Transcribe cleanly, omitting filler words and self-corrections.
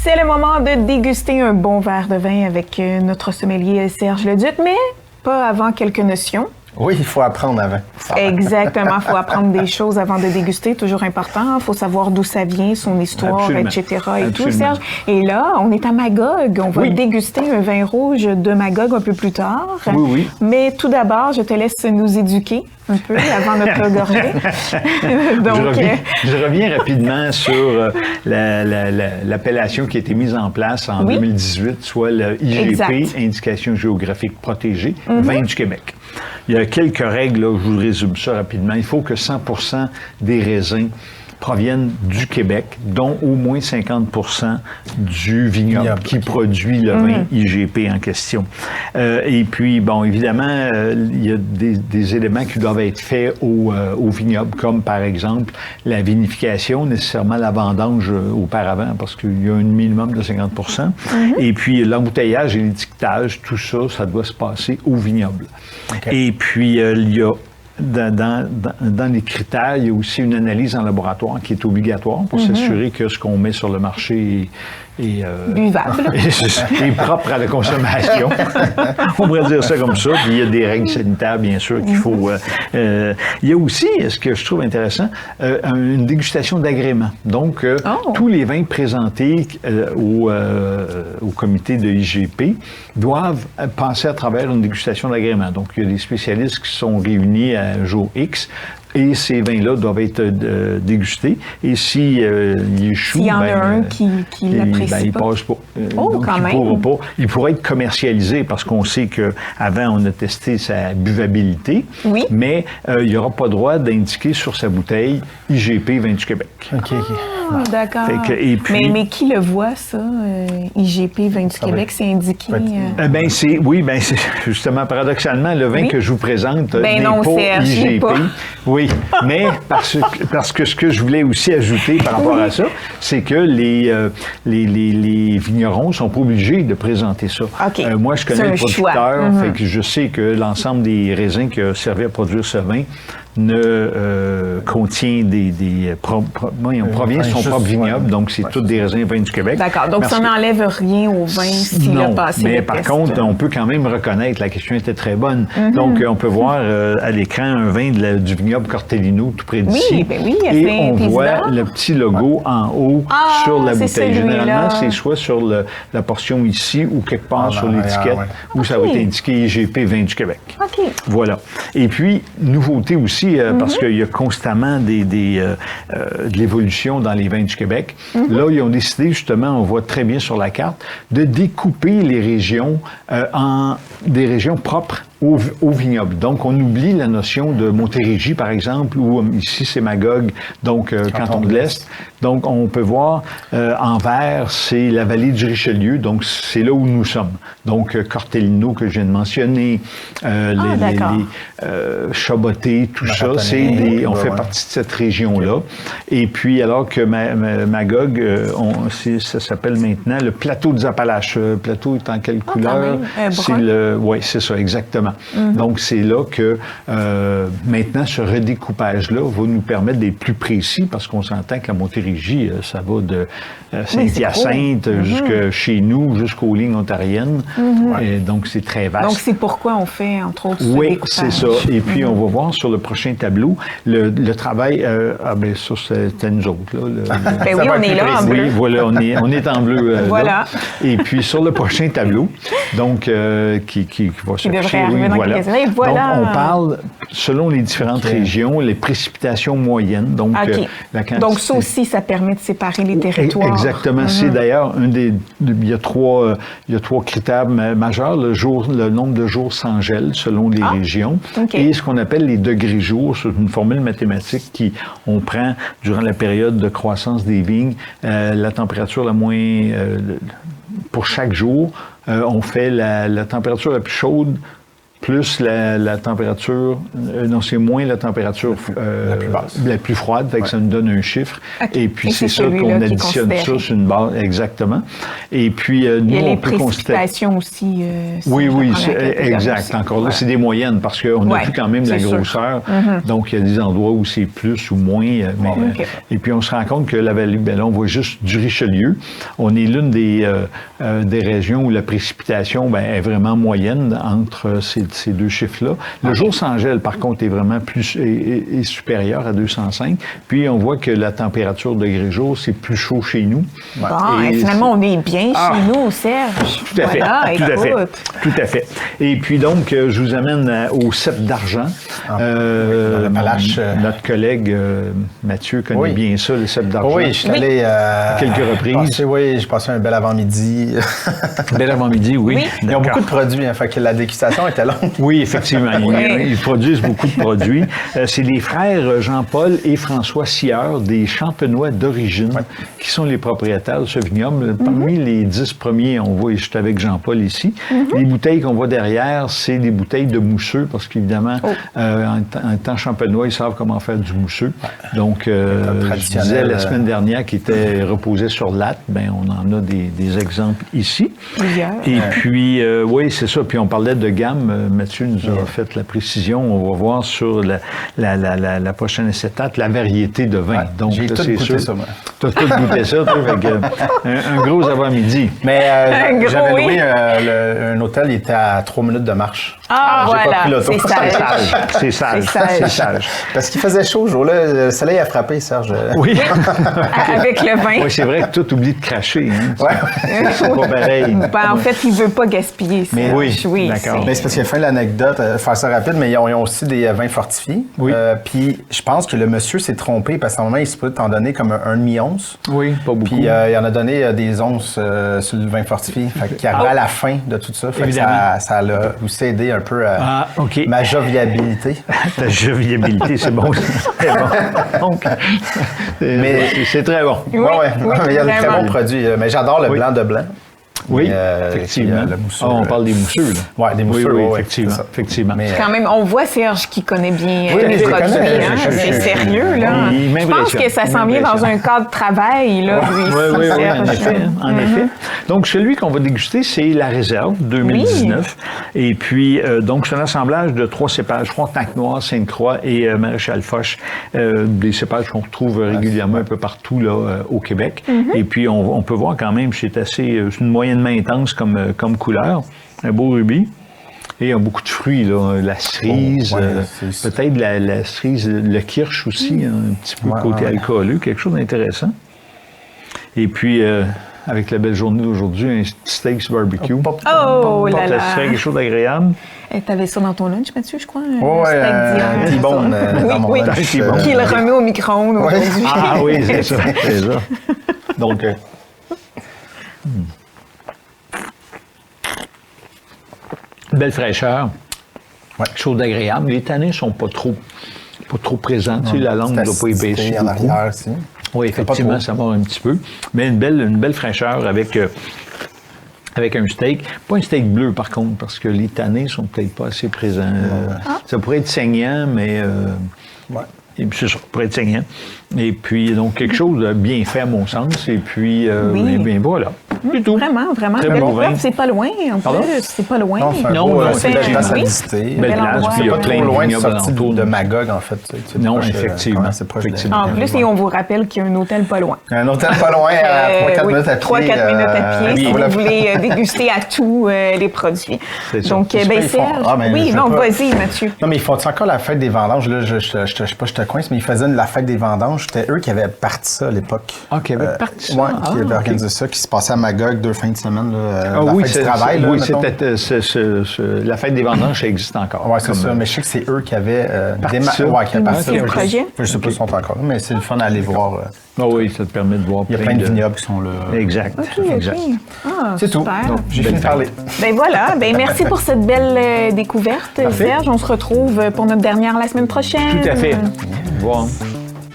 C'est le moment de déguster un bon verre de vin avec notre sommelier Serge Leduc, mais pas avant quelques notions. Oui, il faut apprendre avant. Exactement, il faut apprendre des choses avant de déguster, toujours important. Il faut savoir d'où ça vient, son histoire, Absolument. etc. et Absolument. tout, Serge. Et là, on est à Magog. On va déguster un vin rouge de Magog un peu plus tard. Oui, oui. Mais tout d'abord, je te laisse nous éduquer un peu avant notre gorgée. Donc, je reviens rapidement sur l'appellation qui a été mise en place en 2018, soit le IGP, Indication géographique protégée, vin du Québec. Il y a quelques règles, là, je vous résume ça rapidement. Il faut que 100% des raisins proviennent du Québec, dont au moins 50% du vignoble qui produit le vin IGP en question. Et puis, bon, évidemment, il y a des éléments qui doivent être faits au vignoble, comme par exemple la vinification, nécessairement la vendange auparavant, parce qu'il y a un minimum de 50%. Et puis, l'embouteillage et l'étiquetage, tout ça, ça doit se passer au vignoble. Et puis, il y a dans les critères, il y a aussi une analyse en laboratoire qui est obligatoire pour s'assurer que ce qu'on met sur le marché est buvable. est propre à la consommation. On pourrait dire ça comme ça. Puis il y a des règles sanitaires, bien sûr, qu'il faut... il y a aussi, ce que je trouve intéressant, une dégustation d'agrément. Donc, tous les vins présentés au comité de IGP doivent passer à travers une dégustation d'agrément. Donc, il y a des spécialistes qui sont réunis à jour X. Et ces vins-là doivent être dégustés. Et si il échoue, s'il y en a un qui l'apprécie il passe pas. Donc, quand même. Pourra pas. Il pourrait être commercialisé parce qu'on sait qu'avant, on a testé sa buvabilité. Oui. Mais il n'y aura pas droit d'indiquer sur sa bouteille IGP Vin du Québec. OK. D'accord. Et puis, mais qui le voit, ça? IGP Vin du Québec, c'est indiqué? c'est justement, paradoxalement, le vin que je vous présente n'est pas IGP. Pas. Oui, mais parce que ce que je voulais aussi ajouter par rapport à ça, c'est que les vignerons ne sont pas obligés de présenter ça. Okay. Moi, je connais le producteur, fait que je sais que l'ensemble des raisins qui a servi à produire ce vin contient provient de son propre vignoble, donc c'est tous des raisins vins du Québec. D'accord, donc ça n'enlève rien au vin s'il a passé mais le par test. contre, on peut quand même reconnaître, la question était très bonne, donc on peut voir à l'écran un vin du vignoble Cortellino tout près d'ici, et on voit le petit logo en haut sur la bouteille. Généralement, c'est soit sur la portion ici ou quelque part sur l'étiquette où ça va être indiqué IGP Vin du Québec. Voilà. Et puis, nouveauté aussi, parce qu'il y a constamment de l'évolution dans les vins du Québec. Là, ils ont décidé, justement, on voit très bien sur la carte, de découper les régions en des régions propres au vignoble. Donc, on oublie la notion de Montérégie, par exemple, ou ici, c'est Magog, donc canton de l'Est. Donc, on peut voir en vert, c'est la vallée du Richelieu, donc c'est là où nous sommes. Donc, Cortellino, que je viens de mentionner, les Chaboté, tout ça, on fait partie de cette région-là. Et puis, alors que Magog, ça s'appelle maintenant le plateau des Appalaches. Le plateau est en quelle couleur? Oui, c'est ça, exactement. Donc, c'est là que maintenant, ce redécoupage-là va nous permettre d'être plus précis parce qu'on s'entend que la Montérégie, ça va de Saint-Hyacinthe jusqu'à chez nous, jusqu'aux lignes ontariennes. Et donc, c'est très vaste. Donc, c'est pourquoi on fait, entre autres, ce découpage. Oui, c'est ça. Et puis, on va voir sur le prochain tableau le travail... ça, c'était nous autres. Là, oui, on est là en bleu. Oui, voilà, on est en bleu. Voilà. Et puis, sur le prochain tableau, donc, qui va s'afficher... Voilà. Donc, on parle, selon les différentes régions, les précipitations moyennes. Donc, la quantité... Donc, ça aussi, ça permet de séparer les territoires. Exactement. C'est d'ailleurs il y a trois critères majeurs. Le nombre de jours sans gel, selon les régions. Et ce qu'on appelle les degrés jours. C'est une formule mathématique on prend, durant la période de croissance des vignes, la température la moins... pour chaque jour, on fait la température la plus chaude plus la température, c'est moins la température la plus froide, fait que ça nous donne un chiffre. Et puis c'est ça qu'on additionne ça sur une base, exactement. Et puis, nous, on peut constater... précipitations aussi. Oui, exact. Encore là, c'est des moyennes parce qu'on a vu quand même la grosseur. Donc, il y a des endroits où c'est plus ou moins. Et puis, on se rend compte que la vallée, là, on voit juste du Richelieu. On est l'une des régions où la précipitation est vraiment moyenne entre ces deux chiffres-là. Le jour sans gel, par contre, est vraiment est supérieur à 205. Puis, on voit que la température degré-jour, c'est plus chaud chez nous. Bon, et finalement, on est bien chez nous, Serge. Tout à fait. Tout à fait. Et puis, donc, je vous amène au cep d'argent. Notre collègue Mathieu connaît bien ça, le cep d'argent. Oui, je suis allé à quelques reprises. J'ai passé un bel avant-midi. Bel avant-midi, oui. Ils ont beaucoup de produits, fait que la dégustation était longue. Oui, effectivement. Ils produisent beaucoup de produits. C'est les frères Jean-Paul et François Sieur, des Champenois d'origine, qui sont les propriétaires de ce vignoble. Parmi les 10 premiers, on voit, je suis avec Jean-Paul ici. Les bouteilles qu'on voit derrière, c'est des bouteilles de mousseux, parce qu'évidemment, en temps champenois, ils savent comment faire du mousseux. Donc, je disais la semaine dernière qu'il était reposé sur latte, on en a des exemples ici. Et puis, oui, c'est ça. Puis on parlait de gamme. Mathieu nous a fait la précision. On va voir sur la prochaine étape la variété de vin. Donc, j'ai tout goûté ça, moi. Tu as tout goûté ça, toi, un gros avant-midi. Mais j'avais loué un hôtel, il était à 3 minutes de marche. J'ai pas pris l'auto. C'est sage. Parce qu'il faisait chaud ce jour-là. Le soleil a frappé, Serge. Oui. Avec le vin. Oui, c'est vrai que toi, oublies de cracher. C'est pas pareil. En fait, il ne veut pas gaspiller. Ça. Mais oui, d'accord. Mais c'est parce qu'il a fait l'anecdote, faire ça rapide, mais ils ont aussi des vins fortifiés. Oui. Puis je pense que le monsieur s'est trompé parce qu'à un moment, il se peut t'en donner comme un demi-once. Oui, pas beaucoup. Puis il en a donné des onces sur le vin fortifié. Fait qu'il arrivait à la fin de tout ça. Fait que ça l'a aussi aidé un peu à ma jovialité. Ta jovialité, c'est bon. Donc, c'est très bon. Oui, il y a de très bons produits. Mais j'adore le blanc de blanc. Oui, effectivement. Le mousseux, on parle des mousseux, là. Oui, des mousseux, oui, effectivement. Mais quand même, on voit Serge qui connaît bien les produits. C'est sérieux, là. Je pense que ça s'en vient dans un cadre de travail, là. Oui, en effet. Donc, celui qu'on va déguster, c'est la Réserve 2019. Et puis, donc, c'est un assemblage de 3 cépages, Frontenac Noir, Sainte-Croix et Maréchal Foch. Des cépages qu'on retrouve régulièrement un peu partout, là, au Québec. Et puis, on peut voir quand même, c'est une moyennement intense comme couleur. Un beau rubis. Et il y a beaucoup de fruits, là. La cerise, peut-être la cerise, le kirsch aussi, un petit peu côté alcooleux, quelque chose d'intéressant. Et puis, avec la belle journée d'aujourd'hui, un steak barbecue. Oh là là! Ça serait quelque chose d'agréable. T'avais ça dans ton lunch, Mathieu, je crois? Un T-bone dans mon lunch. Qui le remet au micro-ondes aujourd'hui. Ah oui, c'est ça. Donc... Belle fraîcheur, chose agréable. Les tanins ne sont pas trop présents. Tu sais, la langue ne doit pas épaissir en beaucoup. arrière aussi. Oui, effectivement, ça va un petit peu. Mais une belle fraîcheur avec un steak. Pas un steak bleu, par contre, parce que les tanins ne sont peut-être pas assez présents. Ça pourrait être saignant, mais... Et puis, ça pourrait être saignant. Et puis, donc, quelque chose de bien fait, à mon sens. Et puis, bien voilà. Du tout. Vraiment. Très bon vin. C'est pas loin, en plus. C'est pas loin. Non, c'est une belle place à visiter. Belle place. Puis, il y a plein de loin de vignobles sortie de Magog, en fait. Non, effectivement. En plus, et on vous rappelle qu'il y a un hôtel pas loin. Un hôtel pas loin, à 3-4 minutes à pied. 3-4 minutes à pied, si vous voulez déguster à tous les produits. Donc, Serge... Oui, non, vas-y, Mathieu. Non, mais ils font encore la fête des vendanges? Là, je sais pas, je te coince, mais ils faisaient la fête des vendanges. C'était eux qui avaient parti ça à l'époque. Ah, qui avaient parti ça? Oui, qui avaient organisé ça, qui se passait à Magog 2 fins de semaine. La fête du travail. Oui, c'était la fête des vendanges, ça existe encore. Oui, c'est ça. Mais je sais que c'est eux qui avaient parti le projet. Je ne sais pas s'ils sont encore là, mais c'est le fun d'aller voir. Oui, ça te permet de voir. Il y a plein de vignobles qui sont là. Exact. C'est tout. J'ai fini de parler. Ben voilà. Ben merci pour cette belle découverte, Serge. On se retrouve pour notre dernière la semaine prochaine. Tout à fait. Au revoir.